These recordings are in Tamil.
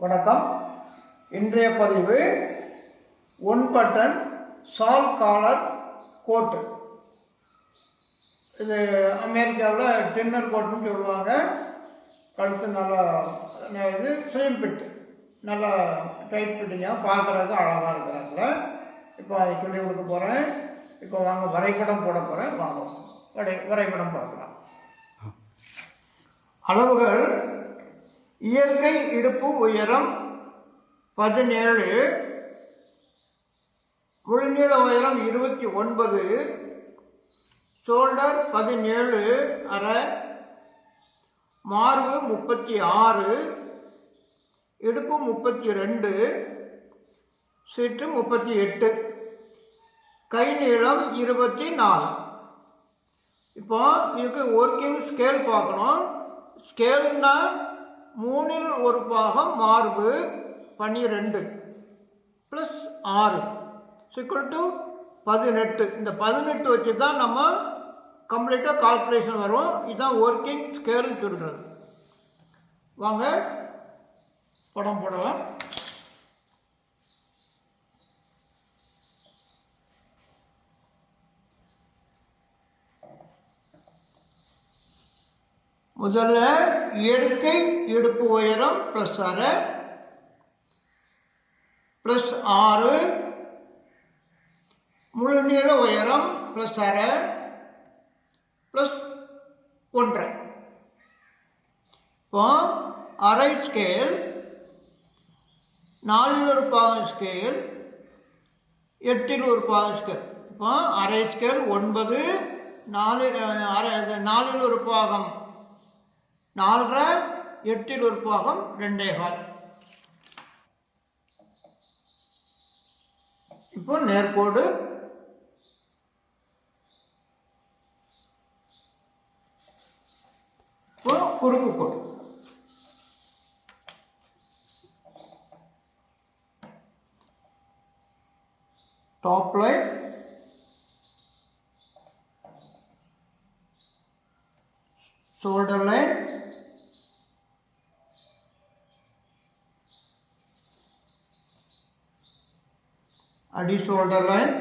வணக்கம். இன்றைய பதிவு ஒன் பட்டன் சால் காலர் கோட்டு. இது அமெரிக்காவில் டின்னர் கோட்டுன்னு சொல்லுவாங்க. கழுத்து நல்லா இது ஸ்லீம் ஃபிட், நல்லா டைட் ஃபிட்டிங்காக பார்க்குறதுக்கு அழகாக இருக்கிறாங்கள. இப்போ அதை சொல்லி கொடுக்க போகிறேன். இப்போ வாங்க வரைபடம் போட போகிறேன். வாங்க வரைபடம் பார்க்கலாம். அளவுகள்: இயற்கை இடுப்பு உயரம் 17, முழுநீள உயரம் 29, ஷோல்டர் 17.5, மார்பு 36, இடுப்பு 32, சீட்டு 38, கை நீளம் 24. இப்போ இதுக்கு ஒர்க்கிங் ஸ்கேல் பார்க்கணும். ஸ்கேல்னா 3இல் ஒரு பாகம் மார்பு 12 + 6 = 18. இந்த 18 வச்சு தான் நம்ம கம்ப்ளீட்டாக கால்குலேஷன் வரும். இதுதான் ஒர்க்கிங் ஸ்கேல்னு சொல்கிறது. வாங்க படம் போடலாம். முதல்ல இயற்கை இடுப்பு உயரம் +1/2 +6, முழுநீள உயரம் +1/2 +1/2. இப்போ அரை ஸ்கேல், 4இல் ஒரு பாகம் ஸ்கேல், 8இல் ஒரு பாகம் ஸ்கேல். இப்போ அரை ஸ்கேல் 9, 4இல் ஒரு பாகம் 4.5, 8இல் ஒரு பாகம் 2.25. இப்போ நேர்கோடு, இப்போ குறுக்கு கோடு. டாப் லைன், ஷோல்டர் லைன், அடி ஷோல்டர் லைன்,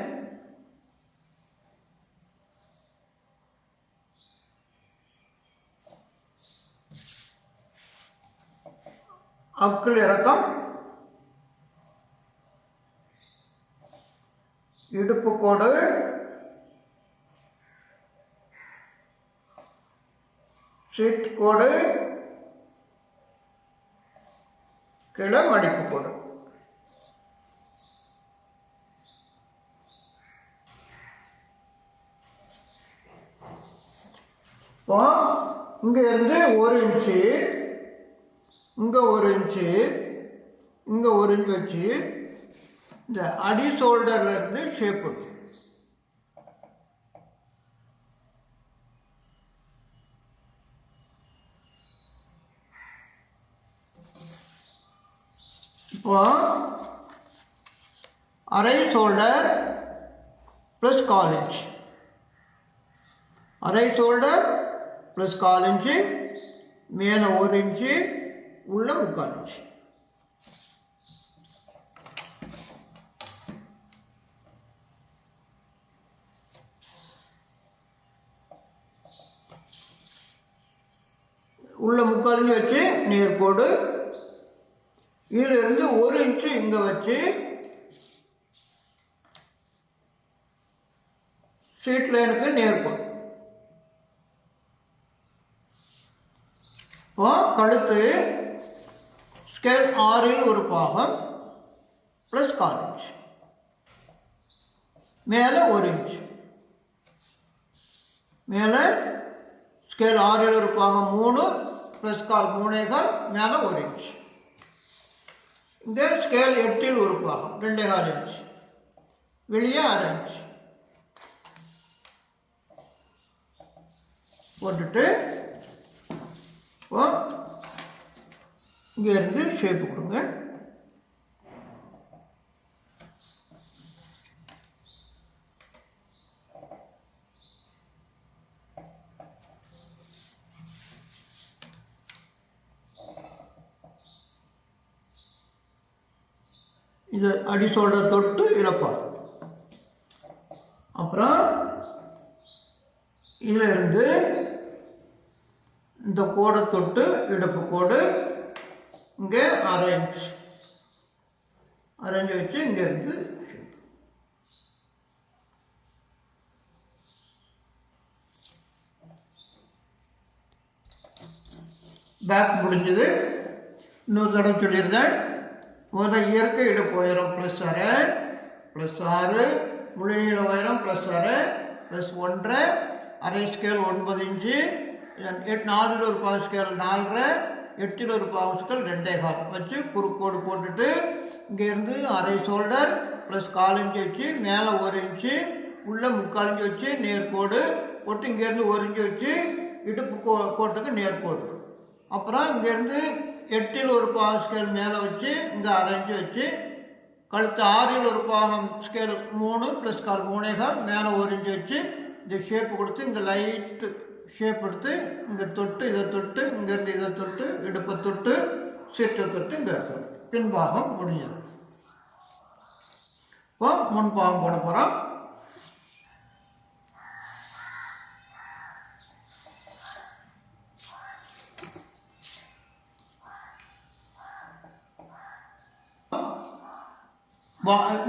அக்குள் இறக்கம், இடுப்பு கோடு, சீட் கோடு, கீழே மடிப்பு கோடு. இப்போ இங்கே இருந்து 1 இன்ச்சு, இங்கே 1 இன்ச்சு, இங்கே 1 இன்ச்சு வச்சு இந்த அடி ஷோல்டரில் இருந்து ஷேப் வச்சு இப்போ அரை ஷோல்டர் +1/4 இன்ச், அரை ஷோல்டர் +1/4 இன்ச்சு, மேலே 1 இன்ச்சு, உள்ள 3/4 இன்ச்சு. உள்ள 3/4 இன்ச்சு வச்சு நேர்கோடு. இதிலிருந்து 1 இன்ச்சு இங்கே வச்சு சீட் லைனுக்கு நேர்கோடு. இப்போ கழுத்து ஸ்கேல் 6இல் ஒரு பாகம் +1/4 இன்ச், மேலே 1 இன்ச், மேலே ஸ்கேல் 6இல் ஒரு பாகம் 3 +1/4 3.25, மேலே 1 இன்ச். இங்கே ஸ்கேல் 8இல் ஒரு பாகம் 2.25 இன்ச், வெளியே 1/2 இன்ச் போட்டுட்டு இங்கே இருந்து ஷேப்பு கொடுங்க. இது அடி ஷோல்டர் தொட்டு இழப்பார். அப்புறம் இதில் இருந்து இந்த கோடை தொட்டு இடுப்பு கோடு இங்கே அரேஞ்ச் வச்சு இங்கே இருந்து பேக் முடிஞ்சது. இன்னொரு தடவை சொல்லியிருந்தேன். முதல்ல இயற்கை இடுப்பு உயரம் +6 முழுநீள உயரம் +6 +1.5 அரை ஸ்கேல் 9 இன்ச்சு 4 ஒரு பாவு ஸ்கேல் 4.5 8 ஒரு பாவு ஸ்கேல் 2.25 வச்சு குறுக்கோடு போட்டுட்டு இங்கேருந்து அரை ஷோல்டர் +4 இன்ச்சு வச்சு மேலே 1 இன்ச்சு உள்ளே 3/4 இன்ச்சு வச்சு நேர்கோடு போட்டு இங்கேருந்து 1 இன்ச்சு வச்சு இடுப்பு கோட்டுக்கு நேர்கோடு. அப்புறம் இங்கேருந்து 8 ஒரு பாவு ஸ்கேல் மேலே வச்சு இங்கே அரை இன்ச்சு வச்சு கழுத்து 6 ஒரு பாகம் ஸ்கேல் 3 +4 3.25 மேலே 1 இன்ச்சு வச்சு இந்த ஷேப்பு கொடுத்து இங்கே லைட்டு ஷேப் எடுத்து இங்கே தொட்டு இதை தொட்டு இங்கேருந்து இதை தொட்டு இடுப்பை தொட்டு சீட்டை தொட்டு இங்கே இருக்கிறோம். பின்பாகம் முடிஞ்சது. இப்போ முன்பாகம் போட போகிறோம்.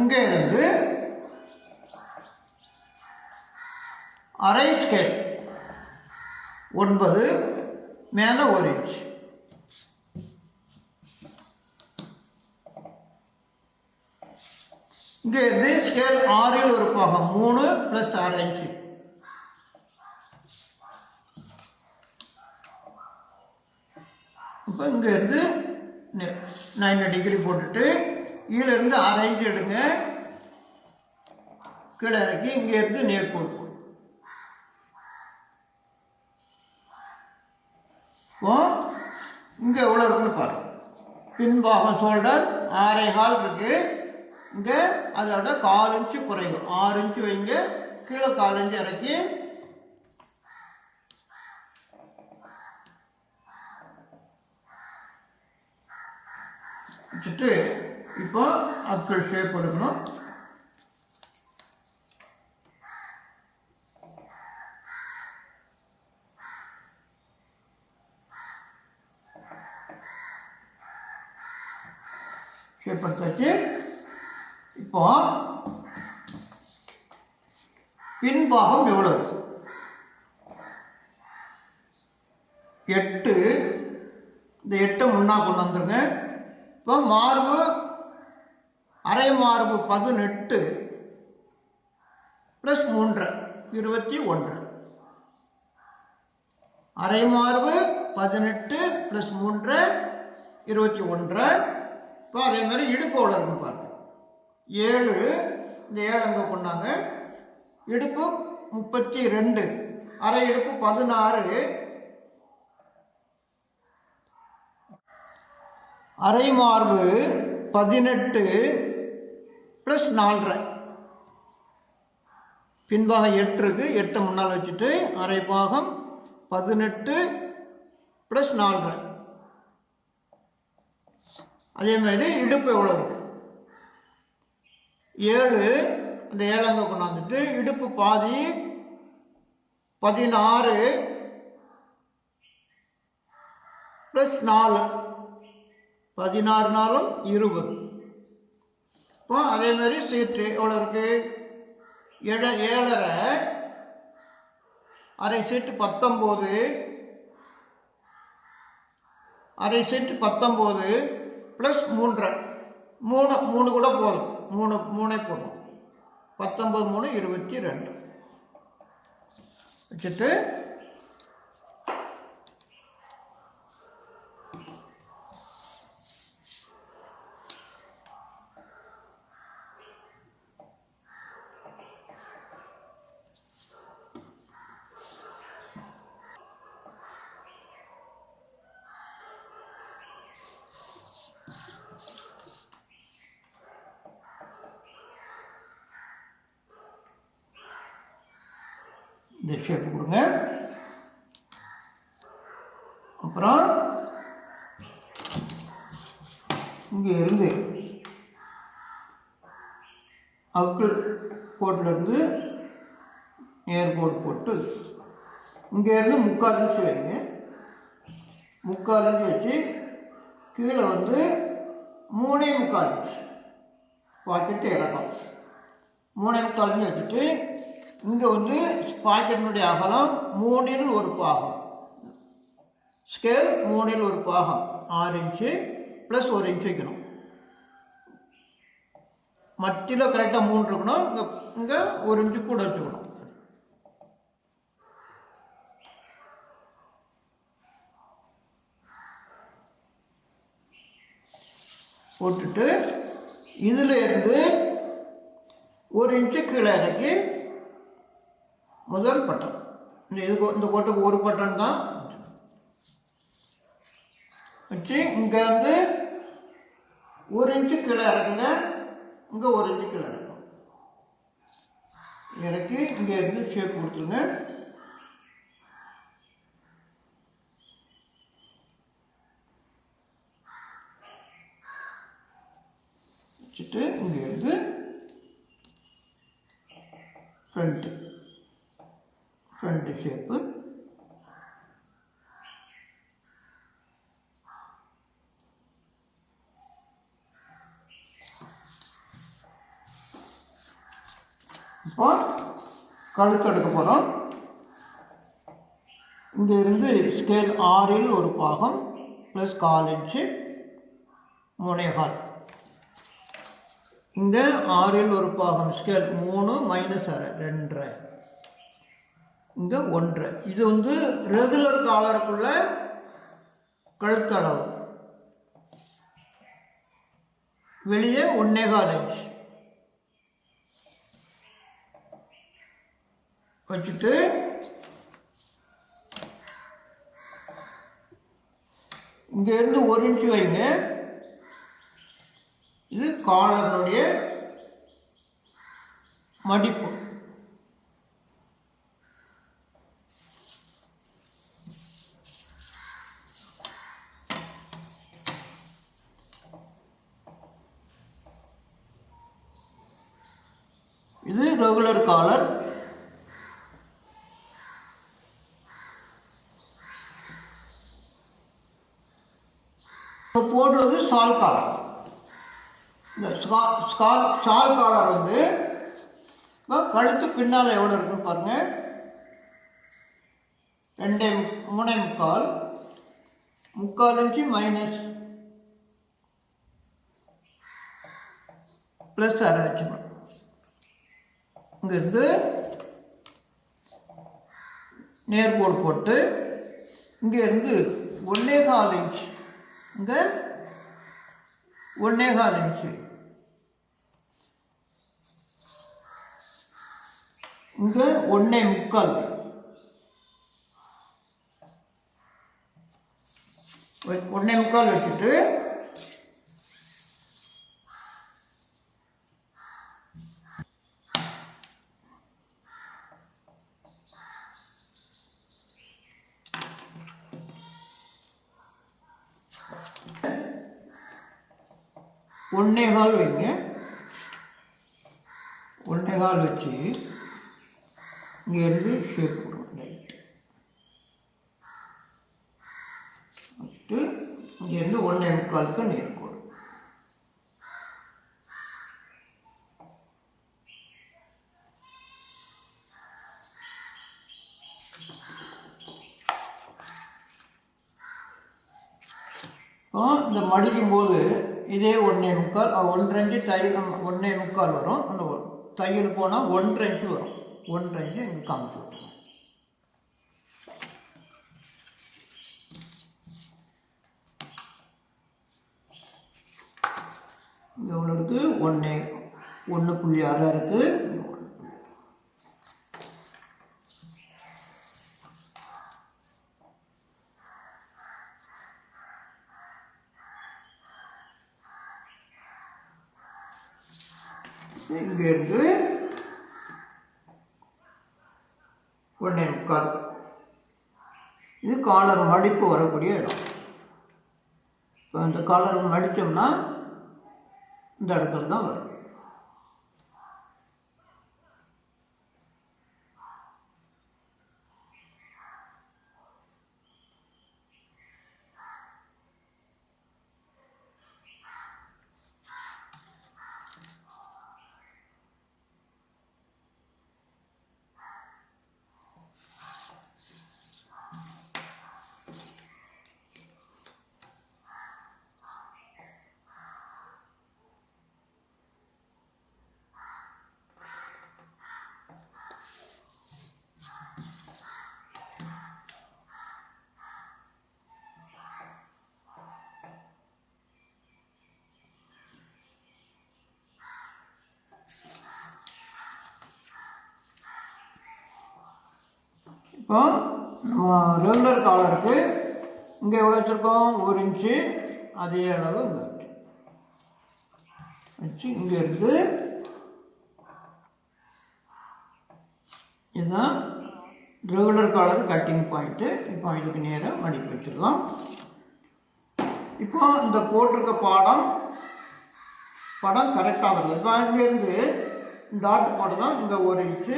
இங்கே இருந்து அரை ஸ்கேல் 9 மேலே 1 இன்ச் இங்கே இருந்து ஸ்கேல் 6 ஒரு பாகம் 3 +6 இன்ச்சு இப்போ இங்கேருந்து 90 டிகிரி போட்டுட்டு இதிலிருந்து அரை இன்ச்சு எடுங்க. கீழே இறக்கி இங்கேருந்து நேர்கோடு. இப்போ இங்கே எவ்வளோ இருக்குன்னு பாருங்கள். பின்பாகம் ஷோல்டர் 6.25 இருக்குது. இங்கே அதோட 1/4 இன்ச்சு குறைவு 6 இன்ச்சு வைங்க. கீழே 1/4 இன்ச்சு இறக்கி வச்சுட்டு இப்போ அக்கள் ஷேப் எடுக்கணும். ஷேப் எடுத்தாச்சு. இப்போ பின்பாகம் எவ்வளோ? 8. இந்த 8 முன்னா கொண்டு வந்துருங்க. இப்போ மார்பு அரை மார்பு 18 +3 21. அரை மார்பு 18 +3 21. இப்போ அதே மாதிரி இடுப்பு எவ்வளோ இருக்குன்னு பாருங்க. 7. இந்த 7 அங்கே கொண்டாங்க. இடுப்பு 32. அரை இடுப்பு 16. அரை மார்பு 18 +4.5. பின்பாகம் 8 இருக்கு. 8 முன்னால் வச்சுட்டு அரை பாகம் 18 +4.5. அதே மாதிரி இடுப்பு எவ்வளோ இருக்கு? 7. அந்த 7 அங்கே கொண்டாந்துட்டு இடுப்பு பாதி 16 +4 16 நாளும் 20. இப்போ அதே மாதிரி சீட்டு எவ்வளோ இருக்கு? 7.5. அரை சீட்டு 19. அரை சீட்டு 19 +3 3 கூட போதும். 3 போதும். 19 3 22 வச்சுட்டு இந்த ஷேப் கொடுங்க. அப்புறம் இங்கே இருந்து அக்குள் கோட்டிலேருந்து நேர்கோடு போட்டு இங்கேருந்து 3/4 இன்ச்சு வைங்க. 3/4 இன்ச்சு வச்சு கீழே வந்து 3.25 இன்ச்சு பாக்கெட்டு இறக்கம். 3.25 இன்ச்சு வச்சுட்டு இங்கே வந்து பாக்கெட்டினுடைய அகலம் 1/3 ஸ்கேல் 1/3 6 இன்ச்சு ப்ளஸ் 1 இன்ச்சு வைக்கணும். மற்றில கரெக்டாக 3 இருக்கணும். இங்கே 1 இன்ச்சு கூட வச்சுக்கணும். போட்டுட்டு இதில் இருந்து 1 இன்ச்சு கீழே இறக்கி முதல் பட்டன் இந்த கோட்டுக்கு ஒரு பட்டன் தான் வச்சு இங்கேருந்து 1 இன்ச்சு கீழே இறக்குங்க. இங்கே 1 இன்ச்சு கீழே இறக்கும். இறக்கி இங்கே இருந்து ஷேப் கொடுத்துருங்க. வச்சுட்டு இங்கே இருந்து ஃப்ரண்ட்டு ஷேப்பு இப்போ கழுத்து எடுக்க போகிறோம். இங்கே இருந்து ஸ்கேல் 6 ஒரு பாகம் ப்ளஸ் 1/4 இன்ச்சு 3.25. இங்கே 6 ஒரு பாகம் ஸ்கேல் 3 மைனஸ் 2.5. இங்கே 1.5. இது வந்து ரெகுலர் காலருக்குள்ள கழுத்தளவு. வெளியே 1.25 இன்ச் வச்சுட்டு இங்கேருந்து 1 இன்ச்சு வைங்க. இது காலருடைய மடிப்பு. இது ரெகுலர் காலர். இப்போ போடுறது சால் காலர். இந்த சால் காலர் வந்து இப்போ கழுத்து பின்னால் எவ்வளோ இருக்குன்னு பாருங்கள். 3.25 இன்ச்சு மைனஸ் ப்ளஸ் 1/2 இன்ச்சு. இங்கேருந்து நேர்கோடு போட்டு இங்கேருந்து 1.25 இன்ச்சு இங்கே 1.25 இன்ச்சு இங்கே 1.25 வச்சுட்டு ஒன்னேகால் வைங்க. 1.25 வச்சு இங்கேருந்து ஷேப் கொடுங்க. ரைட் வச்சுட்டு இங்கேருந்து 1.25க்கு நேர்கோடு. இந்த மடிக்கும்போது இதே 1.25 1/2 இன்ச்சு தையல் 1.25 வரும். அந்த தையல் போனால் 1/2 இன்ச்சு வரும். 1/2 இன்ச்சு இங்கே காமிச்சு விட்டுருங்க. இங்கே எவ்வளோ இருக்குது? 1.6 இருக்குது. இங்கேருந்து 1.25. இது காலர் மடிப்பு வரக்கூடிய இடம். இப்போ இந்த காலர் மடித்தோம்னா இந்த இடத்துல தான் வரும். இப்போ நம்ம ரெகுலர் காலருக்கு இங்கே எவ்வளோ வச்சுருக்கோம், 1 இன்ச்சு. அதே அளவு இங்கே வச்சு இங்கே இருந்து இதுதான் ரெகுலர் காலர் கட்டிங் பாயிண்ட்டு. இப்போ இதுக்கு நேராக மடிப்பு வச்சிடலாம். இப்போ இந்த போட்டிருக்க படம் கரெக்டாக வருது. இப்போ இங்கேருந்து டாட் போடலாம். இங்கே 1 இன்ச்சு,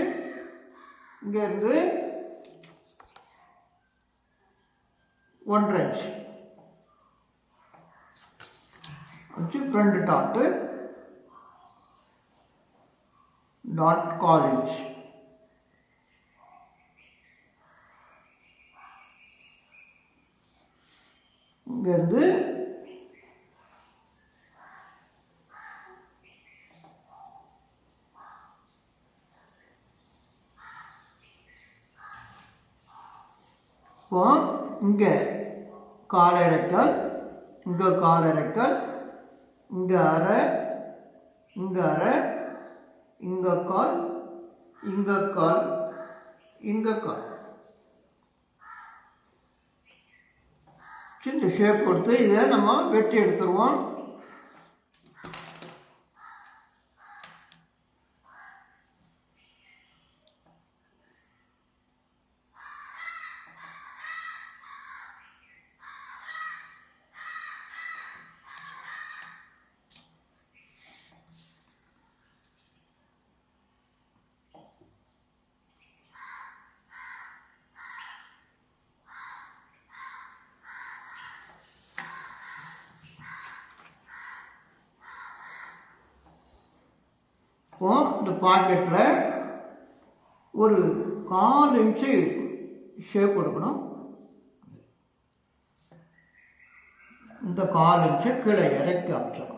இங்கேருந்து 1.5 இன்ச்சு வச்சு ஃப்ரண்ட் டாட் 1/4 இன்ச். இங்கேருந்து இப்போ இங்கே கால் இறக்கல், இங்கே கால் இறக்கல், இங்கே அரை, இங்கே அரை, இங்கே கால், இங்கே கால், இங்கே கால். இந்த ஷேப் கொடுத்து இதை நம்ம வெட்டி எடுத்துருவோம். இப்போ இந்த பாக்கெட்டில் ஒரு 1/4 இன்ச்சு ஷேப் கொடுக்கணும். இந்த 1/4 இன்ச்சு கீழே இறக்கி அமைச்சோம்.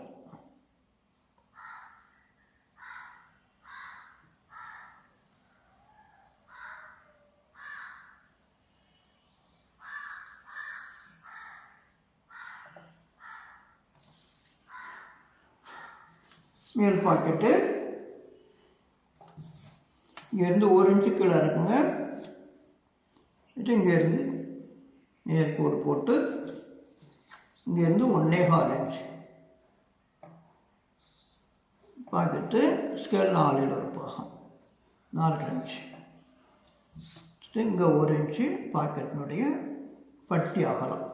மேல் பாக்கெட்டு இங்கேருந்து 1 இன்ச்சு கீழே இருக்குங்க. இங்கேருந்து நேர்கோடு போட்டு இங்கேருந்து 1.25 இன்ச்சு பாக்கெட்டு. ஸ்கேல் 4 ஒரு பாகம் 4.5 இன்ச்சு. இங்கே 1 இன்ச்சு பாக்கெட்டினுடைய பட்டி அகலம்.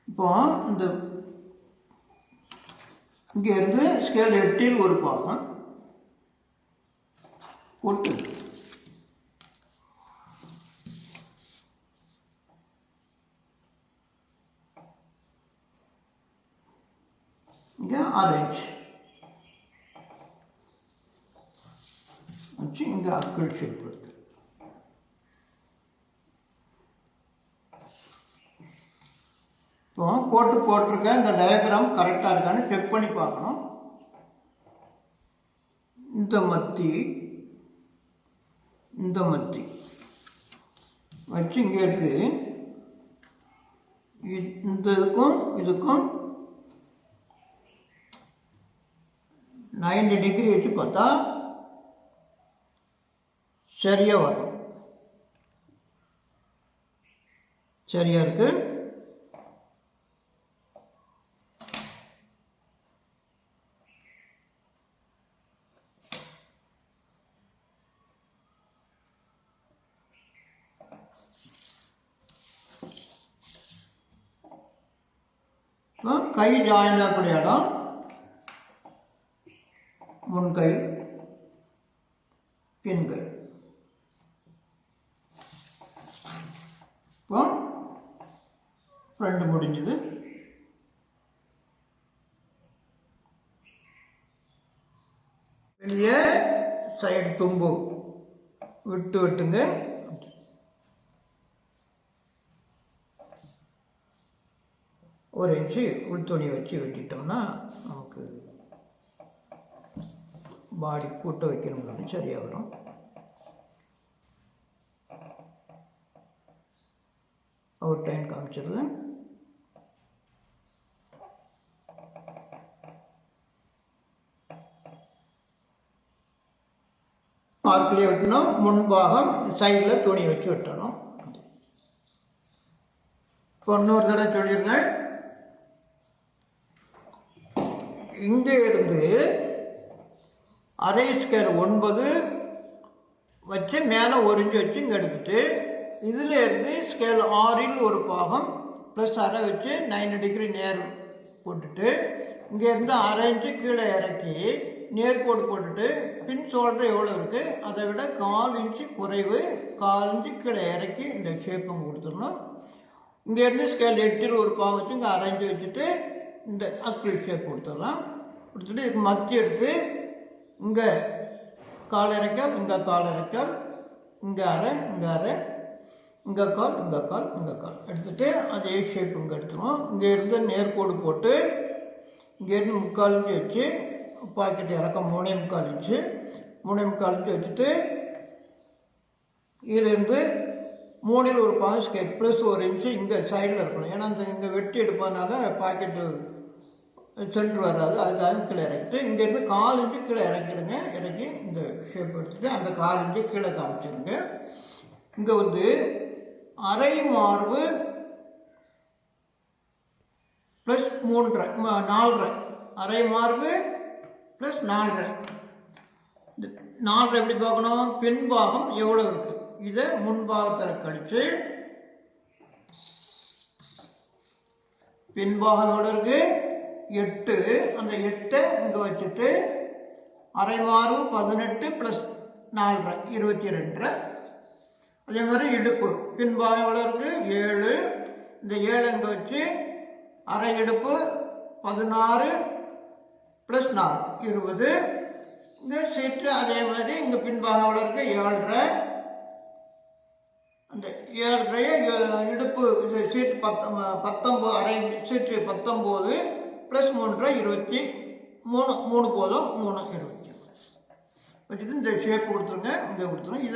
இப்போ இந்த இங்கேருந்து ஸ்கேல் 8 ஒரு பாகம் போட்டு இங்கே 1/2 இன்ச் வச்சு இங்கே அக்கள் ஷேப் எடுத்து இப்போ போட்டிருக்கேன். இந்த டயக்ராம் கரெக்டாக இருக்கான்னு செக் பண்ணி பார்க்கணும். இந்த மத்தி வச்சு இங்கே இருக்கு. இந்த இதுக்கும் 90 டிகிரி வச்சு பார்த்தா சரியாக வரும். சரியாக இருக்கு. கை ஜாயின் ஆகக்கூடிய இடம் முன்கை பின்கை. இப்போ ஃப்ரண்ட் முடிஞ்சது. வெளியே சைடு தும்பு விட்டுங்க. ஒரு இன்ச்சு உள் துணி வச்சு வெட்டிட்டோம்னா நமக்கு பாடி கூட்ட வைக்கணும்னாலும் சரியாக வரும். அவுட்லைன் காமிச்சிடுறேன். மார்க்லேயே வெட்டணும். முன்பாகம் சைடில் துணி வச்சு வெட்டணும். இப்போ இன்னொரு தடவை சொல்லியிருந்தேன். இங்கே இருந்து அரை ஸ்கேல் 9 வச்சு மேலே 1 இன்ச்சு வச்சு இங்கே எடுத்துட்டு, இதில் இருந்து ஸ்கேல் 6ல் ஒரு பாகம் ப்ளஸ் அரை வச்சு 90 டிகிரி நேர் போட்டுட்டு, இங்கேருந்து அரை இன்ச்சு கீழே இறக்கி நேர்கோடு போட்டுட்டு, பின் ஷோல்டர் எவ்வளோ இருக்குது அதை விட 1/4 இன்ச்சு குறைவு 1/4 இன்ச்சு கீழே இறக்கி இந்த ஷேப்பை கொடுத்துடணும். இங்கேருந்து ஸ்கேல் 8ல் ஒரு பாகம் வச்சு இங்கே அரை இன்ச்சு வச்சுட்டு இந்த அக்கிள் ஷேப் கொடுத்துடலாம். கொடுத்துட்டு இதுக்கு மத்தி எடுத்து இங்கே கால் இறக்கல், இங்கே கால் இறக்கல், இங்கே அரை, இங்கே அரை, இங்கே கால், இங்கே கால், இங்கே கால் எடுத்துகிட்டு அதே ஷேப் இங்கே எடுத்துடும். இங்கே இருந்து நேர்கோடு போட்டு இங்கேருந்து 3/4 இன்ச்சு வச்சு பாக்கெட் இறக்கம் 3/4 இன்ச்சு 3/4 இன்ச்சு வச்சுட்டு, இதுலேருந்து 3ல் ஒரு பாகம் ஸ்கேல் ப்ளஸ் 1 இன்ச்சு இங்கே சைடில் இருக்கணும். ஏன்னா அந்த இங்கே வெட்டி எடுப்பதனால பாக்கெட்டு சென்ட்ரு வராது. அதுக்காக கீழே இறக்கிட்டு இங்கேருந்து 1/4 இன்ச்சு கீழே இறக்கிடுங்க. இறக்கி இந்த ஷேப் எடுத்துகிட்டு அந்த 1/4 இன்ச்சு கீழே காமிச்சிருங்க. இங்கே வந்து அரை மார்பு ப்ளஸ் 3.5 4.5 அரை மார்பு ப்ளஸ் 4.5. இந்த 4.5 எப்படி பார்க்கணும்? பின்பாகம் எவ்வளோ இருக்குது இதை முன்பாகத்தில் கழித்து, பின்பாகம் எவ்வளோ இருக்குது 8, அந்த 8 இங்கே வச்சுட்டு அரை மார்பு 18 ப்ளஸ் 4.5 22. அதே மாதிரி இடுப்பு பின்பாகம் எவ்வளோ இருக்குது 7, இந்த 7 இங்கே வச்சு அரை இடுப்பு 16 ப்ளஸ் 4 20. இந்த சீட்டு அதே மாதிரி இங்கே பின்பாகம் எவ்வளோ இருக்குது 7.5, அந்த 7.5 இடுப்பு இது சீட்டு 19 அரை சீட்டு 19 ப்ளஸ் 3.5 23 போதும் 3 20 வச்சுட்டு இந்த ஷேப் கொடுத்துருங்க. இங்கே கொடுத்துருங்க.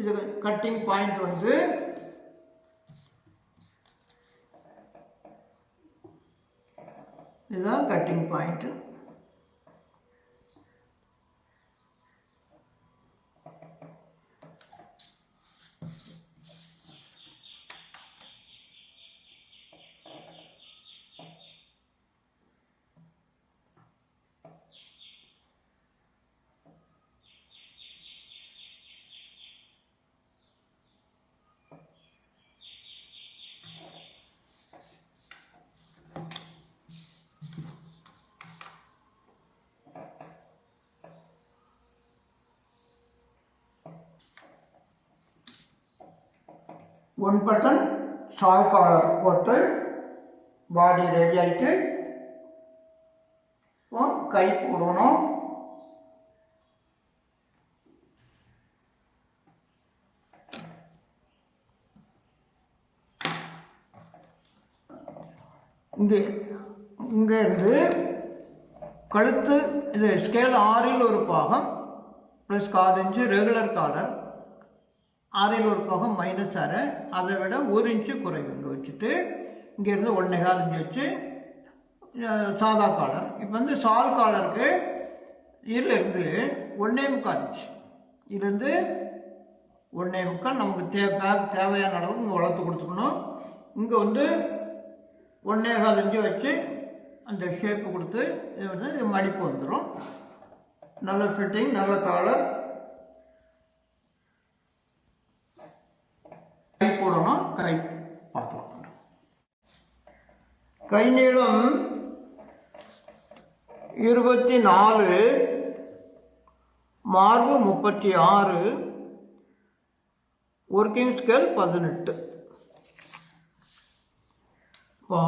இது கட்டிங் பாயிண்ட் வந்து இதுதான் cutting point. One button shawl collar போட்டு பாடி ரெடி ஆகிட்டு கை போடணும். இங்கே இருந்து கழுத்து இது ஸ்கேல் 6ல் ஒரு பாகம் ப்ளஸ் 1/4 இன்ச்சு ரெகுலர் காலர், 6ல் ஒரு பாகம் மைனஸ் அரை, அதை விட 1 இன்ச்சு குறைவு இங்கே வச்சுட்டு இங்கேருந்து 1.25 இன்ச்சு வச்சு சாதா காலர். இப்போ வந்து சால் காலருக்கு இதிலேருந்து 1.25 இன்ச்சு, இதுலேருந்து 1.25 நமக்கு தேவையான அளவுக்கு இங்கே வளர்த்து கொடுத்துக்கணும். இங்கே வந்து 1.25 இன்ச்சு வச்சு அந்த ஷேப்பு கொடுத்து இது வந்து மடிப்பு வந்துடும். நல்ல ஃபிட்டிங், நல்ல காலர். கை போடணும். கை பார்க்கலாம். கை நீளம் 24, மார்பு 36, ஒர்க்கிங் ஸ்கேல் 18. இப்போ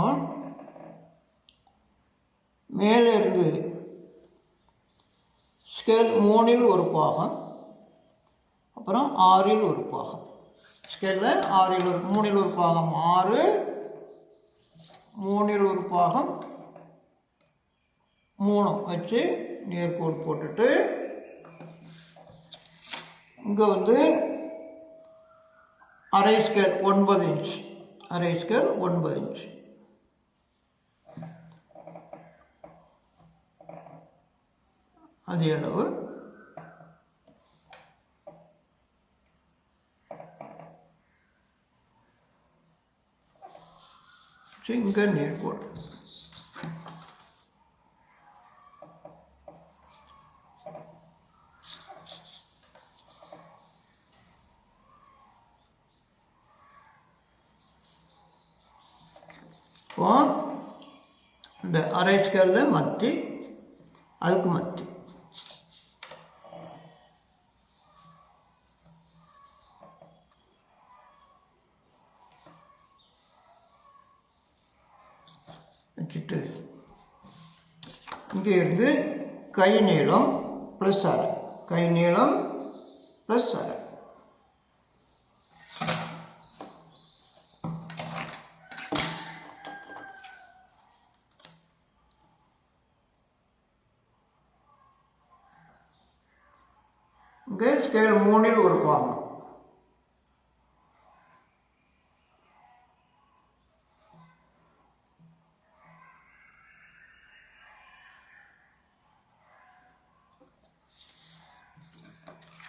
மேலே இருந்து ஸ்கேல் 3ல் ஒரு பாகம், அப்புறம் 6ல் ஒரு பாகம். ஸ்கேலில் 3ல் ஒரு பாகம் 6, 3ல் ஒரு பாகம் 3 வச்சு நேர்கோடு போட்டுட்டு இங்கே வந்து அரை ஸ்கொயர் 9 இன்ச், அரை ஸ்கொயர் 9 இன்ச். அதே அளவு இங்கே நேர்கோடு. இப்போ இந்த அரை ஸ்கொயரில் மத்தி, அதுக்கு மத்தி வச்சுட்டு இங்கே இருந்து கை நீளம் ப்ளஸ் அரை, கை நீளம் ப்ளஸ் அரை. இங்கே ஸ்கேல் 3 ஒரு பாகம்.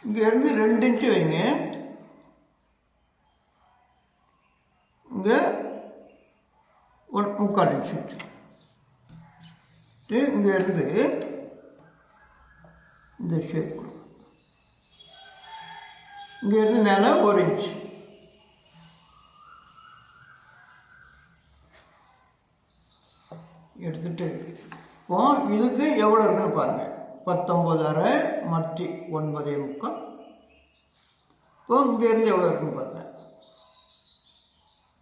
இங்கேருந்து 2 இன்ச்சு வைங்க. இங்கே 3/4 இன்ச்சு வச்சு இங்கேருந்து இந்த ஷேப் கொடுக்கும். இங்கேருந்து மேலே 1 இன்ச். எடுத்துட்டு இப்போ இதுக்கு எவ்வளோ இருக்குன்னு பாருங்கள். 19.5 மத்தி 9.25. இப்போ இங்கேருந்து எவ்வளோ இருக்குன்னு பாருங்கள்.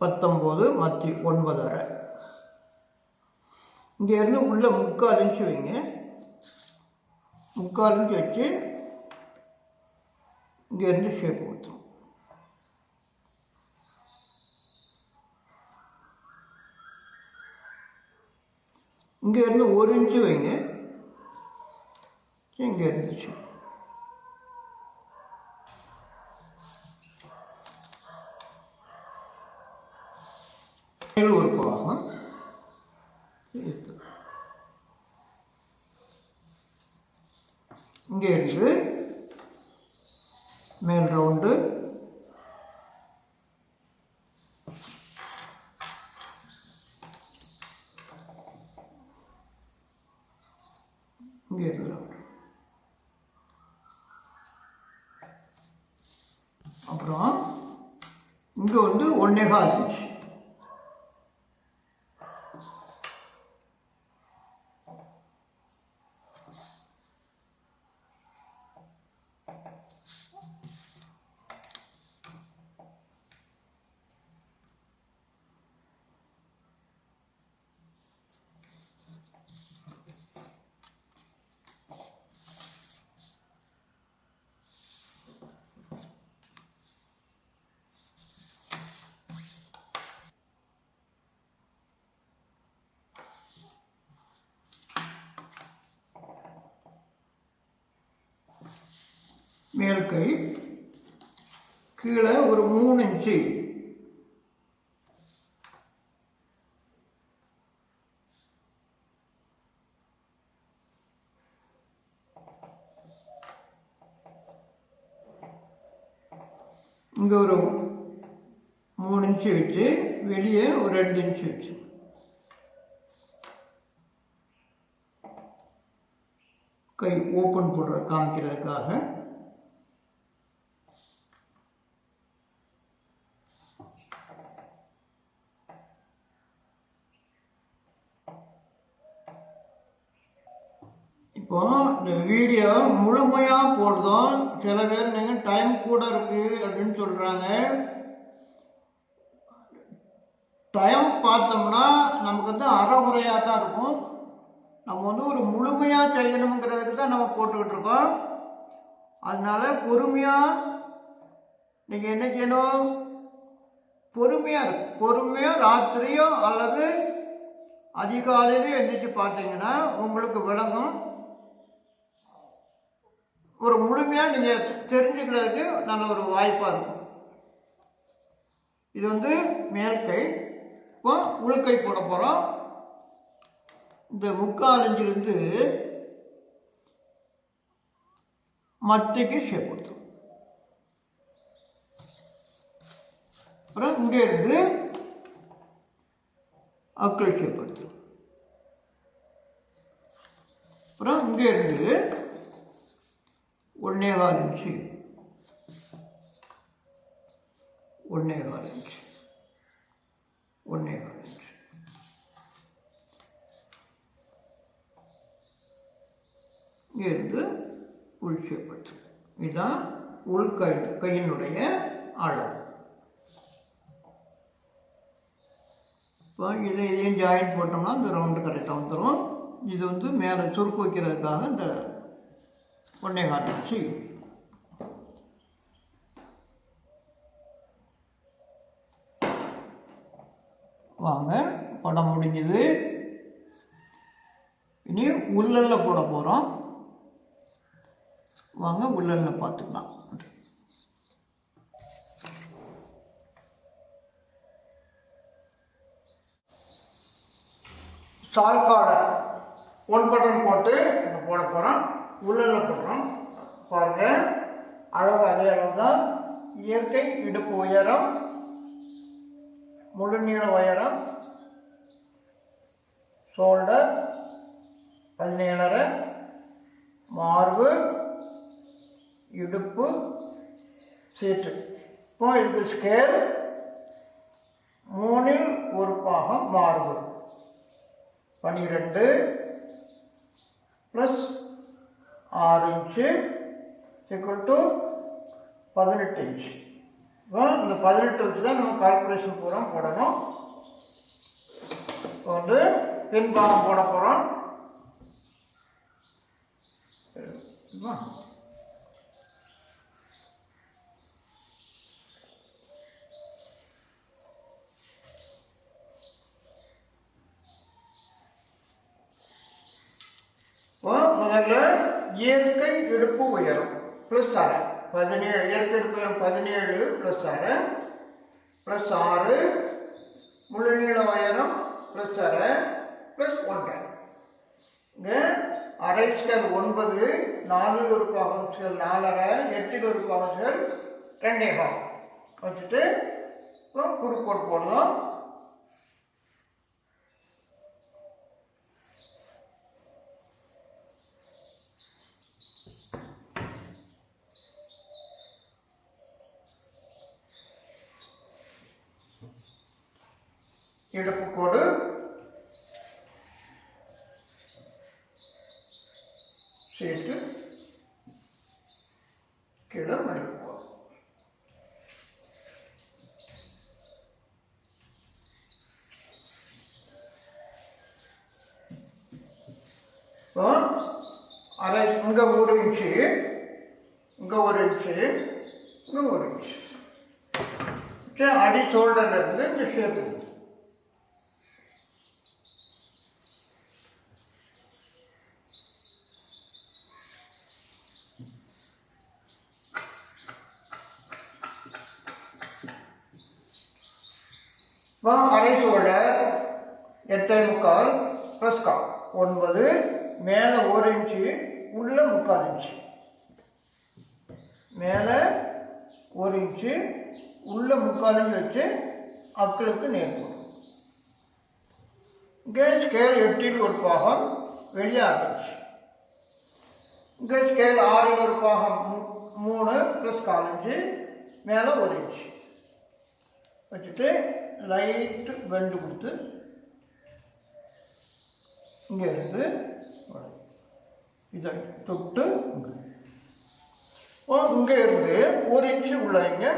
19 மத்தி 9.5. இங்கேருந்து உள்ள 3/4 இன்ச்சு வைங்க. 3/4 இன்ச்சு வச்சு இங்கேருந்து ஷேப் கொடுத்துரும். இங்கேருந்து 1 இன்ச்சு வைங்க. இங்கே இருந்துச்சு. ஒரு பாகம் இங்கே இருந்து மேல் ரவுண்டு இங்கே இருந்து ரவுண்டு. அப்புறம் இங்கே வந்து 1.25 இன்ச். மேல் கை கீழே ஒரு 3 இன்ச்சு. இங்கே ஒரு 3 இன்ச்சு வச்சு வெளியே ஒரு 2 இன்ச்சு வச்சு கை ஓப்பன் போடுற காமிக்கிறதுக்காக இப்போ இந்த வீடியோ முழுமையாக போடுறோம். சில பேர் நீங்கள் டைம் கூட இருக்குது அப்படின்னு சொல்கிறாங்க. டைம் பார்த்தோம்னா நமக்கு வந்து அறகுறையாக தான் இருக்கும். நம்ம வந்து ஒரு முழுமையாக செய்யணுங்கிறதுக்கு தான் நம்ம போட்டுக்கிட்டு இருக்கோம். அதனால் பொறுமையாக நீங்கள் என்ன செய்யணும், பொறுமையாக இருக்கும். பொறுமையாக ராத்திரியோ அல்லது அதிகாலையிலையும் எந்திரிச்சு பார்த்தீங்கன்னா உங்களுக்கு விளங்கும். ஒரு முழுமையாக நீங்கள் தெரிஞ்சுக்கிறதுக்கு நல்ல ஒரு வாய்ப்பாக இருக்கும். இது வந்து மேல்கை. இப்போ உள்கை போட போகிறோம். இந்த 3/4 இன்ச்சிலிருந்து மத்திக்கு ஷேப் கொடுத்தோம். அப்புறம் இங்கே இருந்து அக்கிள் ஷேப் எடுத்தோம். அப்புறம் இங்கே இருந்து 1.25 இன்ச்சு 1.25 இன்ச்சு 1.25 இன்ச்சு இங்கே இருந்து உள் ஷேப் எடுத்தோம். இதுதான் கையினுடைய அளவு. இப்போ இதையும் ஜாயிண்ட் போட்டோம்னா இந்த ரவுண்டு கரெக்டாக வந்துடும். இது வந்து மேலே சுருக்கு வைக்கிறதுக்காக இந்த 1.25 இன்ச்சு. வாங்க, படம் முடிஞ்சது. இனி உள்ளல்ல போட போகிறோம். வாங்க உள்ளல்ல பார்த்துக்கலாம். சால்காடர் 1 பட்டன் போட்டு இப்போ போட போகிறோம். உள்ளல்ல போடுறோம். பாருங்கள், அளவு அதே அளவு தான். இயற்கை இடுப்பு உயரம், முழு நீள உயரம், ஷோல்டர் 17.5, மார்பு, இடுப்பு, சீட்டு. இப்போ இது ஸ்கேல் 3இல் 1 பாகம் மார்பு 12 + 6 இன்ச்சு = 18 இன்ச்சு. இப்போ இந்த 18 வச்சு தான் நம்ம கால்குலேஷன் பூரா போடணும். இப்போ வந்து பின்பாகம் போட போகிறோம். முதல்ல இயற்கை இடுப்பு உயரம் +6 17, இயற்கை இடுப்பு உயரம் 17 +6 +6, முழு நீள உயரம் +6 +1. இங்கே அரை ஸ்கேல் 9, 4இல் 1 பாகம் ஸ்கேல் 4.5, 8இல் 1 பாகம் ஸ்கேல் 2.25 வச்சுட்டு குறுக்கோடு போடணும். இடுப்பு கோடு சீட்டு கீழே மடிப்பு கோடு. இப்போ அரை இங்கே 1 இன்ச்சு, இங்கே 1 இன்ச்சு, இங்கே 1 இன்ச்சு. அடி ஷோல்டர்ல இருந்து இந்த ஷேப்பு. அரை ஷோல்டர் 8.25 + 9, மேலே 1 இன்ச்சு, உள்ள 3/4 இன்ச்சு. மேலே 1 இன்ச்சு, உள்ள 3/4 இன்ச்சு வச்சு அக்களுக்கு நேர் போடும். இங்கே ஸ்கேல் 8இல் 1 பாகம், வெளியே 6 இன்ச்சு. இங்கே ஸ்கேல் 6இல் 1 பாகம் 3 + 1/4 இன்ச்சு, மேலே 1 இன்ச்சு வச்சுட்டு லைட்டு பெண்டு கொடுத்து இங்கே இருந்து இதை தொட்டு இங்கே இருந்து 1 இன்ச்சு உள்ள இங்கே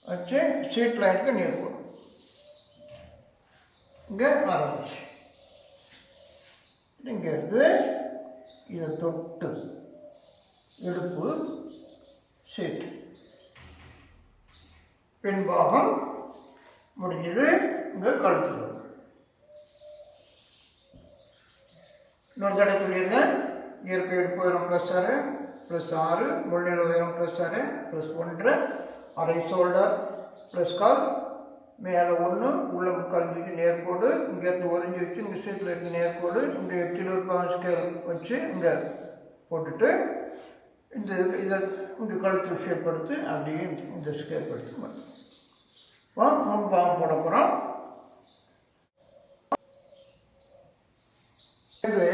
வச்சு சீட் லைனுக்கு நீர் போடும். இங்கே 6 இன்ச்சு. இங்கே இருந்து இதை தொட்டு இடுப்பு சீட்டு பின்பாகம் முடிஞ்சது. இங்கே கழுத்து இன்னொரு தடவை சொல்லியிருந்தேன். இயற்கை இடுப்பு உயரம் +6 +6 முள்நிலை உயரம் +6 +1 அரை ஷோல்டர் +கால் மேலே 1 உள்ள 3/4 இன்ச்சு நேர்கோடு இங்கேருந்து 1 இன்ச்சு வச்சு இங்கே ஸ்ட்ரெயிட்டில் இருக்க நேர்கோடு இங்கே 8 ஸ்கேல் வச்சு இங்கே போட்டுட்டு இந்த இதை இங்கே கழுத்து ஷேப் எடுத்து அப்படியே இந்த ஸ்கேப் எடுத்து முன்பாகம் போட போகிறோம். இது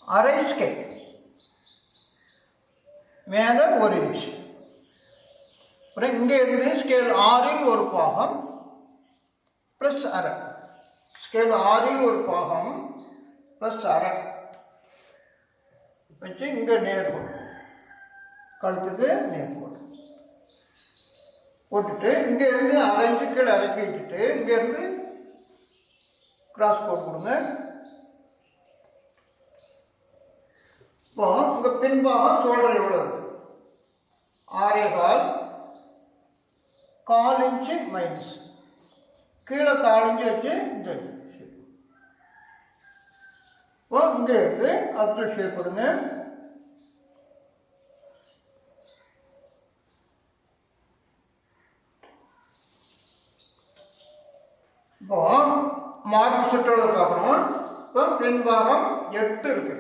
அரை ஸ்கேல் மேலே 1 இன்ச்சு. அப்புறம் இங்கே இருந்து ஸ்கேல் 6ல் ஒரு பாகம் +1/2 ஸ்கேல் 6ல் ஒரு பாகம் +1/2 வச்சு இங்கே நேர்கோடு கழுத்துக்கு நேர்கோடு போட்டுட்டு இங்கே இருந்து 1/2 இன்ச்சு கீழே இறக்கி வச்சுட்டு இங்கே இருந்து கிராஸ் கோட் கொடுங்க. இப்போ உங்க பின்பாகம் ஷோல்டர் எவ்வளோ இருக்கு 6.25 1/4 இன்ச்சு மைனஸ் கீழே 1/4 இன்ச்சு வச்சு இந்த இப்போ இங்கே இருக்கு அப்டர் ஷேப் கொடுங்க. இப்போ மார்பு சுற்றளவு பார்க்கணும். இப்போ பின்பாகம் 8 இருக்கு,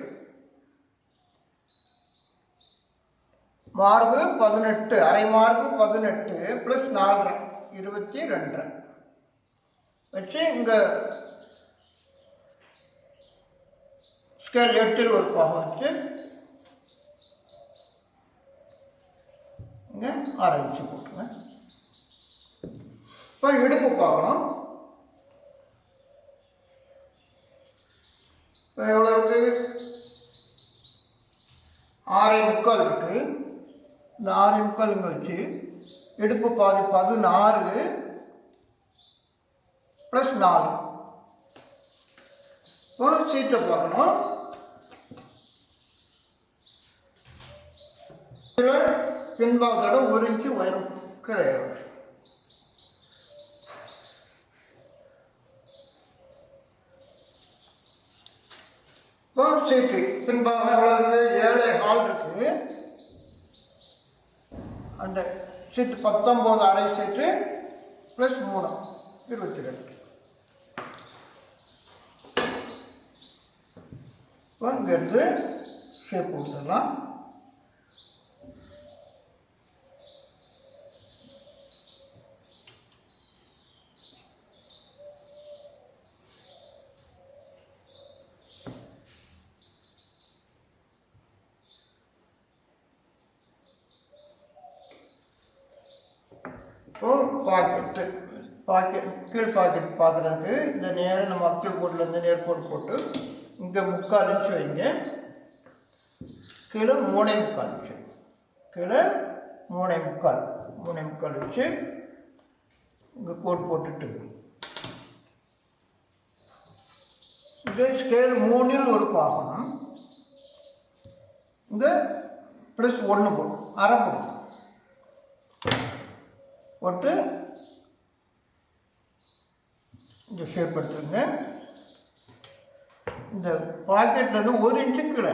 மார்பு 18 அரை மார்பு 18 + 4 22 வச்சு இங்கே ஸ்கேல் 8ல் ஒரு பாகம் வச்சு இங்கே 1/2 இன்ச்சு போட்டுங்க. இப்போ இடுப்பு பார்க்கணும். இப்போ எவ்வளோ இருக்குது 6.25 இருக்குது. இந்த 6.25 இங்கே வச்சு இடுப்பு பாதி 16 + 4 இப்போ சீட்டை பார்க்கணும். பின்பாகத்தோட 1 இன்ச்சு உயரம் கிடையாது. இப்போ சீட்டு பின்பாகம் எவ்வளோ இருக்குது 7.25 இருக்குது. அந்த சீட்டு 19 அரை சீட்டு +3 22. இப்போ இங்கேருந்து ஷேப் கொடுத்துடலாம். இப்போ கீழ் பாக்கெட் பார்க்குறதுக்கு இந்த நேரம் நம்ம அக்கிள் கோட்டிலேருந்து நேர்கோடு போட்டு இங்கே 3/4 இன்ச்சு வைங்க. கீழே 3.25 இன்ச்சு கீழே 3.25 இன்ச்சு இங்கே கோட் போட்டுட்டு இங்கே ஸ்கேல் 3ல் ஒரு பாகம் இங்கே +1 போடும் 1/2 போடும் போட்டு இந்த ஷேப் எடுத்துருங்க. இந்த பாக்கெட்லேருந்து 1 இன்ச்சு கீழே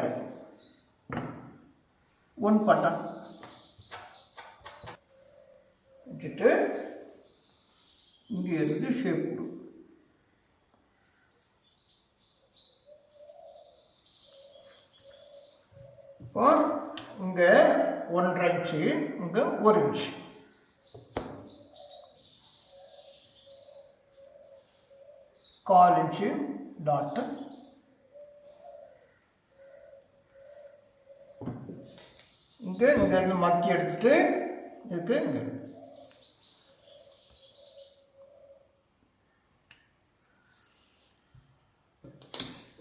1 பட்டன் வச்சுட்டு இங்கே இருந்து ஷேப் கொடு. இப்போ இங்கே 1.5 இன்ச்சு இங்கே 1 இன்ச்சு கால் இன்ச்சு டாட்டு இங்கேருந்து மத்தி எடுத்துட்டு இதுக்கு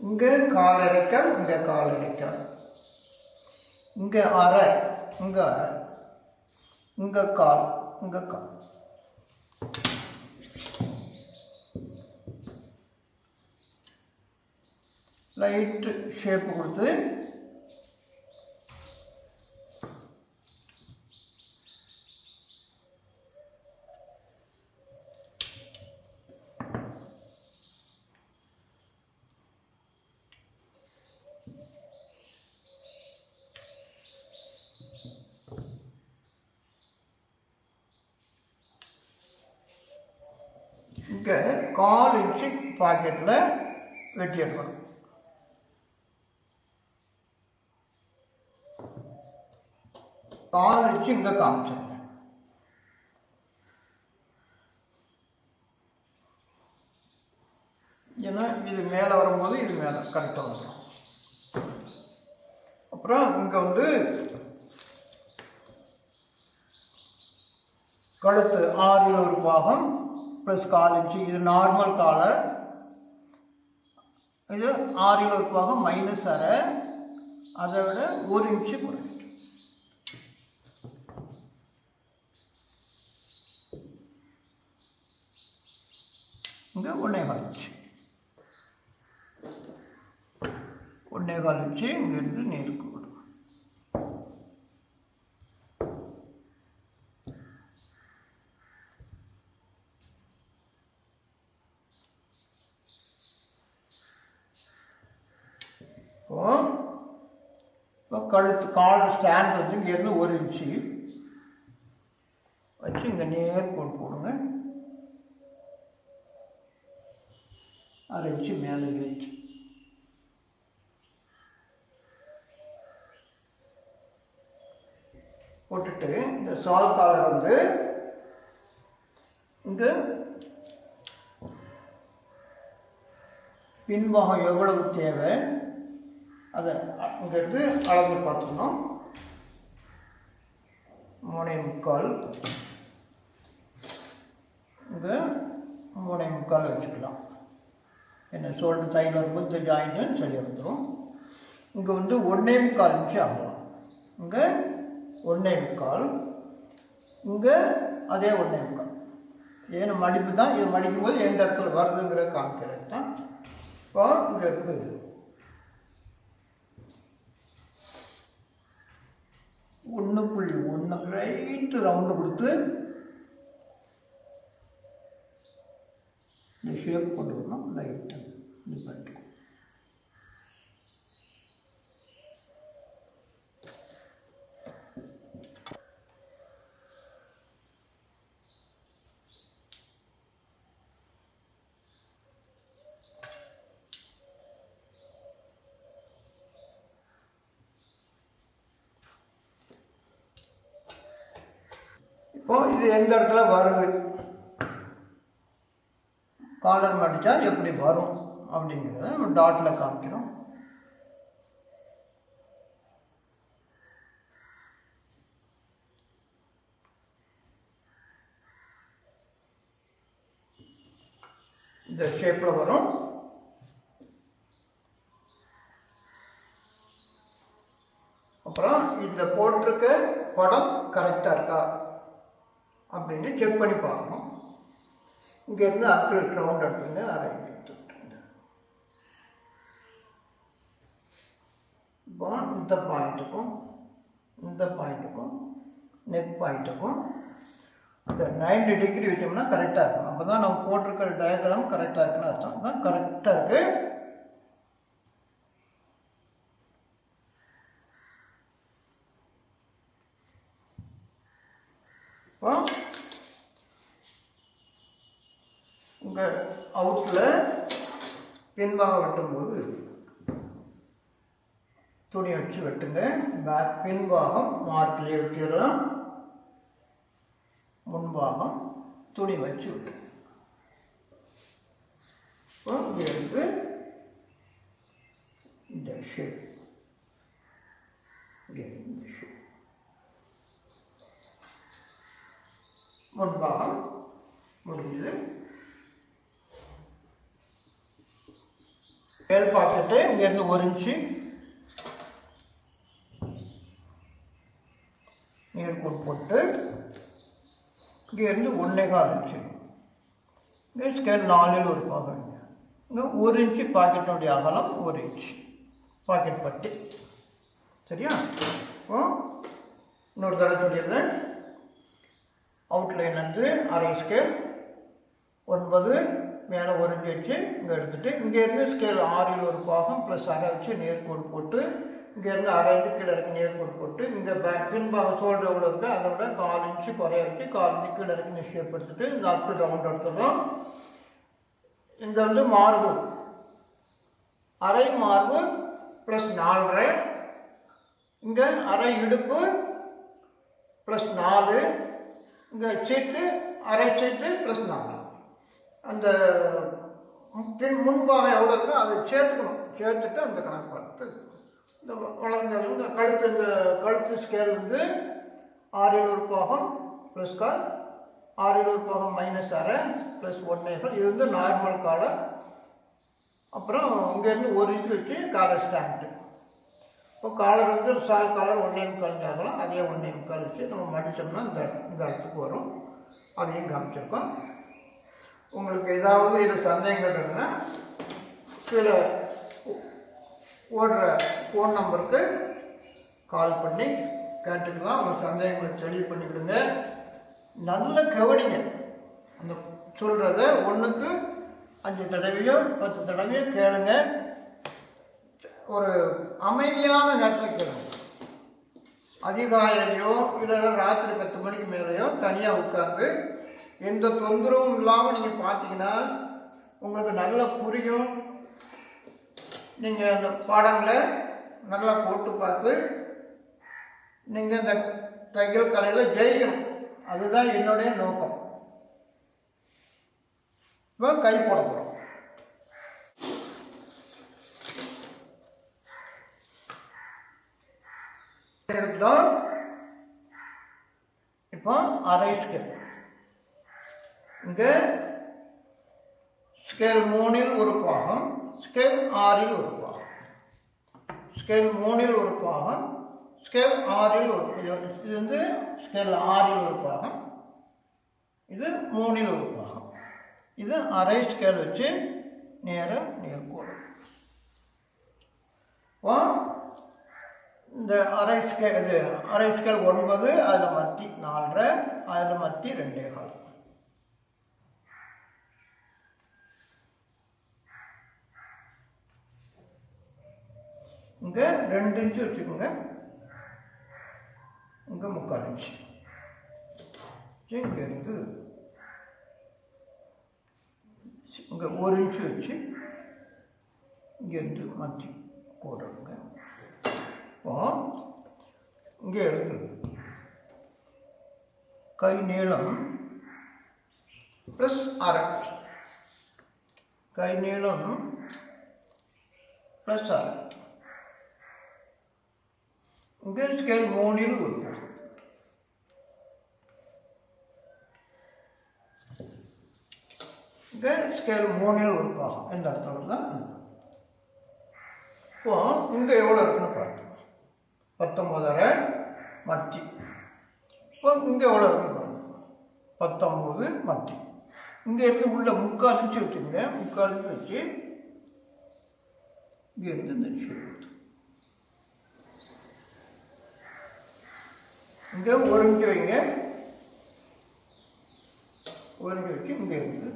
இங்கே கால் இறைக்கல் இங்கே கால் இறைக்கல் இங்கே அரை இங்கே அரை இங்கே கால் இங்கே கால் லைட்டு ஷேப்பு கொடுத்து 1/4 இன்ச்சு பாக்கெட்டில் வெட்டி எடுக்கணும். கால் இன்ச்சு இங்கே காமிச்சிருங்க. ஏன்னா இது மேலே வரும்போது இது மேலே கரெக்டாக வந்துடும். அப்புறம் இங்கே வந்து கழுத்து 6 ஒரு பாகம் ப்ளஸ் 1/4 இன்ச்சு. இது நார்மல் காலர். இது 6 ஒரு பாகம் -1/2, அதை விட 1 இன்ச்சு குறையும். இங்கே 1/4 இன்ச்சு, 1/4 இன்ச்சு இங்கேருந்து நேருக்கு வரும். இப்போ கழுத்து காலர் ஸ்டாண்ட் வந்து இங்கேருந்து 1 இன்ச்சு வச்சு இங்கே நேர்கோடு போடுங்க. 1/2 இன்ச்சு மேலே ஏற்றி போட்டுட்டு இந்த சால் காலர் வந்து இங்கே பின்பாகம் எவ்வளவு தேவை அதை இங்கேருந்து அளந்து பார்த்துக்கணும். 3/4, இங்கே 3/4 வச்சுக்கலாம். என்ன ஷோல்டர் தையில் வரும்போது இந்த ஜாயிண்ட்டு சரியாக வந்துடும். இங்கே வந்து 1/4 இன்ச்சு ஆகலாம். இங்கே 1/4, இங்கே அதே 1/4. ஏன்னா மடிப்பு தான். இது மடிக்கும் போது எந்த இடத்துல வருதுங்கிற காமிக்கிறது தான். இப்போ இங்கே இருக்குது 1.1 ரைட்டு ரவுண்டு கொடுத்து இந்த ஷேப் கொண்டு வரணும். லைட்டு இது பண்ணிட்டு இப்போ இது எந்த இடத்துல வருது, காலர் மடித்தா எப்படி வரும் அப்படிங்கிறத நம்ம டாட்டில் காமிக்கிறோம். இந்த ஷேப்பில் வரும். அப்புறம் இந்த போட்டிருக்க படம் கரெக்டாக இருக்கா அப்படின்னு செக் பண்ணி பார்க்கணும். இங்கேருந்து அக்கிள் ரவுண்ட் எடுத்துங்க. 1/2 எடுத்துட்டுங்க. இப்போ இந்த பாயிண்ட்டுக்கும் இந்த பாயிண்ட்டுக்கும் நெக் பாயிண்ட்டுக்கும் இந்த 90 டிகிரி வச்சோம்னா கரெக்டாக இருக்கும். அப்போ தான் நம்ம போட்டிருக்கிற டயக்ராம் கரெக்டாக இருக்குன்னு அர்த்தம். தான் கரெக்டாக இருக்குது. இப்போ இங்கே அவுட்டில் பின்பாக வெட்டும்போது துணி வச்சு வெட்டுங்க. பேக் பின்பாகம் மார்க்லேயே வெட்டிடலாம். முன்பாகம் துணி வச்சு வெட்டுங்க. இப்போ இங்கே எடுத்து இந்த ஷேப், இங்கே இந்த ஷேப் முன்பாகம் முடிஞ்சது. மேல் பாக்கெட்டு இங்கேருந்து 1 இன்ச்சு நேர்கோடு போட்டு இங்கேருந்து 1/4 இன்ச்சு. இங்கே ஸ்கேல் 4 ஒரு பாகம். இங்கே 1 இன்ச்சு பாக்கெட்டுடைய அகலம் 1 இன்ச்சு பாக்கெட் பட்டி. சரியா? இப்போ இன்னொரு தடவை சொல்லிடுறேன். அவுட்லைன் வந்து 1/2 ஸ்கேல் 9 மேலே 1 இன்ச்சு வச்சு இங்கே எடுத்துகிட்டு இங்கேருந்து ஸ்கேல் 6 ஒரு பாகம் ப்ளஸ் 1/2 வச்சு நேர்கோடு போட்டு இங்கேருந்து 1/2 இன்ச்சு கீழே இருக்கு நேர்கோடு போட்டு இங்கே பேக் பின்பாகம் ஷோல்டர் எவ்வளோ இருக்குது அதை விட 1/4 இன்ச்சு குறைய வச்சு 1/4 இன்ச்சு கீழே இருக்கு ஷேப் எடுத்துகிட்டு இந்த அப்பு ரவுண்ட் எடுத்துடுறோம். இங்கே வந்து மார்பு, அரை மார்பு ப்ளஸ் 4.5, இங்கே அரை இடுப்பு ப்ளஸ் 4, இங்கே சீட்டு அரை சீட்டு ப்ளஸ் 4. அந்த முன்பாகம் எவ்வளோ இருக்கோ அதை சேர்த்துக்கணும். சேர்த்துட்டு அந்த கணக்கு பார்த்து இந்த கழுத்து, இந்த கழுத்து ஸ்கேல் வந்து 6 பாகம் ப்ளஸ் கால், 6 பாகம் -1/2 ப்ளஸ் 1/4. இது வந்து நார்மல் காலை. அப்புறம் இங்கேருந்து 1 இன்ச் வச்சு காலர் ஸ்டாண்டு. இப்போ காலர் வந்து சால் காலர் 1.25 ஆகலாம். அதே 1.25 வச்சு நம்ம மடித்தோம்னா இந்த இடத்துக்கு வரும். அதையும் காமிச்சிருக்கோம். உங்களுக்கு ஏதாவது இது சந்தேகங்கள் இருக்குன்னா கீழே ஓடுற ஃபோன் நம்பருக்கு கால் பண்ணி கேட்டுக்கலாம். உங்கள் சந்தேகங்களை தெளிவு பண்ணிவிடுங்க. நல்ல கவனிங்க. அந்த சொல்கிறத 1க்கு 5 தடவையோ 10 தடவையோ கேளுங்க. ஒரு அமைதியான நேரத்தில் கேளுங்க. அதிகாலையிலையோ இல்லைன்னா ராத்திரி 10 மணிக்கு மேலேயோ தனியாக உட்கார்ந்து எந்த தொந்தரவும் இல்லாமல் நீங்கள் பார்த்தீங்கன்னா உங்களுக்கு நல்லா புரியும். நீங்கள் அந்த பாடங்களை நல்லா போட்டு பார்த்து நீங்கள் இந்த தையல் கலையில் ஜெயிக்கணும். அதுதான் என்னுடைய நோக்கம். இப்போ கை போட போகிறோம். எடுத்துட்டோம். இப்போ அரை ஸ்கேல். இங்கே ஸ்கேல் 3ல் ஒரு பாகம், ஸ்கேல் 6ல் ஒரு பாகம். ஸ்கேல் 3ல் ஒரு பாகம், ஸ்கேல் 6ல் ஒரு, இது வந்து ஸ்கேல் 6ல் ஒரு பாகம், இது 3ல் ஒரு பாகம். இது அரை ஸ்கேல் வச்சு நேர்கோடு. இப்போ இந்த அரை ஸ்கேல், இது அரை ஸ்கேல் 9, அதில் மத்தி 4.5, அதில் மத்தி 2.25. இங்கே 2 இன்ச்சு வச்சுக்கோங்க. இங்கே 3/4 இன்ச்சு. இங்கேருந்து இங்கே 1 இன்ச்சு வச்சு இங்கேருந்து மத்தி போடுறோங்க. இப்போ இங்கே இருக்குது கை நீளம் ப்ளஸ் அரை, கை நீளம் ப்ளஸ் அரை. இங்கே ஸ்கேல் 3ல் ஒரு பாகம். இங்கே ஸ்கேல் 3ல் ஒரு பாகம். எந்த அர்த்தம் தான். இப்போ இங்கே எவ்வளோ இருக்குன்னு பார்த்தோம். 19.5 மத்தி. இப்போ இங்கே எவ்வளோ இருக்குன்னு பார்த்தோம். 19 மத்தி. இங்கே இருந்து உள்ள 3/4 இன்ச்சு வச்சுங்க. 3/4 இன்ச்சு வச்சு இங்கே இருந்து இந்த இன்ச்சு இங்கே 1 இன்ச்சு வைங்க. 1 இன்ச்சு வச்சு இங்கே இருந்து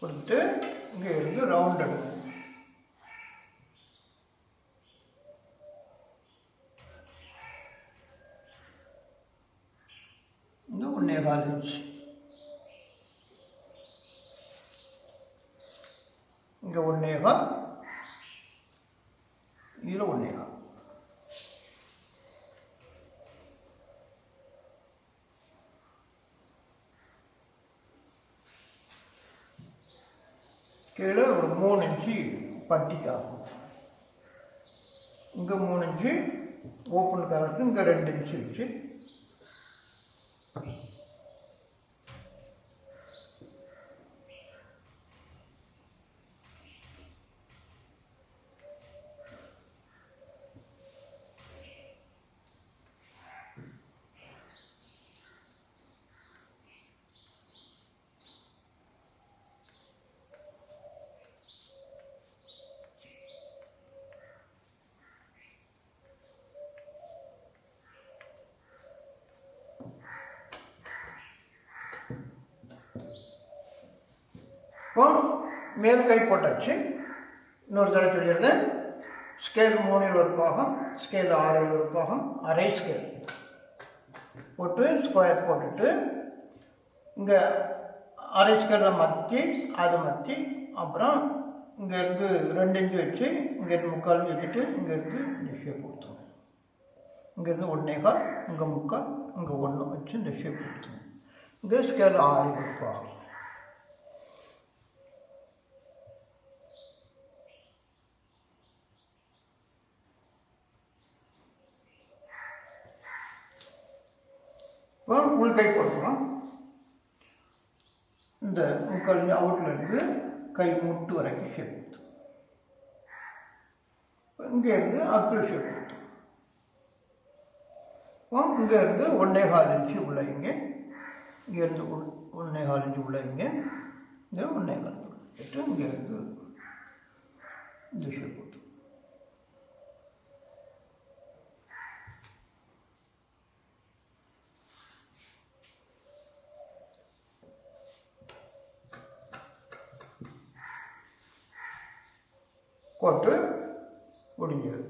கொடுத்து இங்கே இருந்து ரவுண்ட் எடுங்க. இங்கே 1.25 இன்ச்சு. இங்கே 1.25, இதில் 1.25. கீழே ஒரு 3 இன்ச்சு பட்டிக்காகும். இங்கே 3 இன்ச்சு ஓப்பனுக்காக, இங்கே 2 இன்ச்சு வச்சு இப்போ மேல் கை போட்டாச்சு. இன்னொரு தடவை சொல்லிடுறது. ஸ்கேல் 3ல் ஒரு பாகம், ஸ்கேல் 6ல் ஒரு பாகம், அரை ஸ்கேல். போட்டு ஸ்கொயர் போட்டுட்டு இங்கே அரை ஸ்கேலில் மத்தி அதை மத்தி அப்புறம் இங்கேருந்து 2 இன்ச்சு வச்சு இங்கேருந்து 3/4 இன்ச்சு வச்சுட்டு இங்கேருந்து இந்த ஷேப் கொடுத்துருவோம். இங்கேருந்து 1.25 இங்கே 3/4 இங்கே 1 வச்சு இந்த ஷேப் கொடுத்துருவோம். இங்கே ஸ்கேல் 6 கொடுப்போம். இப்போ உள்கை போட்டுக்கலாம். இந்த 3/4 இன்ச்சு அவுட்லேருந்து கை முட்டு வரைக்கும் ஷேப் கொடுத்து இங்கேருந்து அக்கிள் ஷேப் கொடுத்து இங்கேருந்து 1.25 இன்ச்சு உள்ள இங்கேருந்து 1.25 இன்ச்சு உள்ள இங்கே 1.25 வச்சுட்டு இங்கேருந்து இந்த ஷேப் கொடுத்து போட்டு முடிஞ்சது.